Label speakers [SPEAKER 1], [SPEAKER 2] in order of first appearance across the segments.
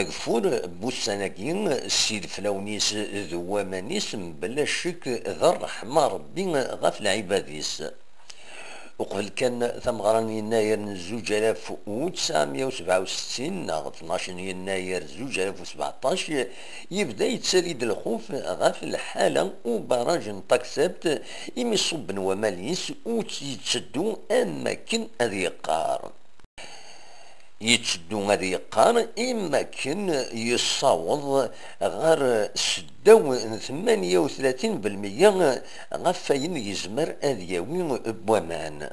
[SPEAKER 1] أكفور بوساناكين السيد فلاونيس ذو مانيس بلا شك ذا الرحمة ربي غاف العباديس. وقبل كان ثمغران يناير 1967 ناغ 12 يناير 2017 يبدا يتسريد الخوف غاف الحالة وبراج طاكسابت إمي صب وماليس ويتشدو أماكن أذي قار يتشدو غادي يقار إما كان يصاوض غير 38% غفاين يزمر أذياوي بوامان.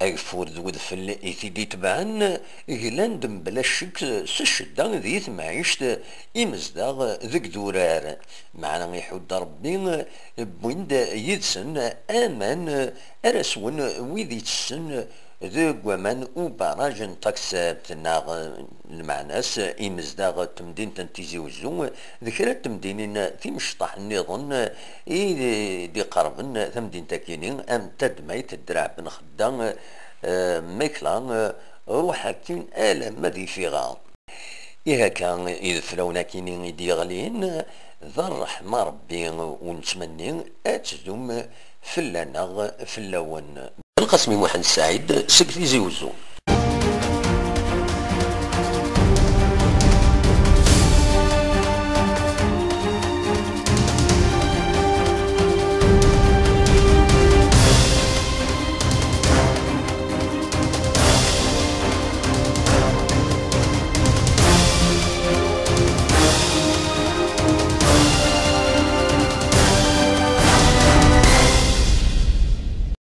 [SPEAKER 1] أكفور ذو ذفل إثيدي تبعن غلاند بلا شك سشدة ذي معيشت إمزداغ ذك دورار معنا يحود ربي بويند يدسن أمان أرسون ويدي تسن ذو قوامان وبراج طاكسات ناغ المعناس إمزداغ تمدين تنتيزي وزو ذكرى تمدينين في مشطح النظن دي قربن تمدين تاكينين أم تدميت الدرع بن خدام ميكلان روحا كين آلام مدي فيغا إيها كان إذ فلونا كينين يدي غلين ذا الرحمة ربي ونتمنين أتزوم فلانا فلاون القسمي محمد سعيد سكتي زيوزو.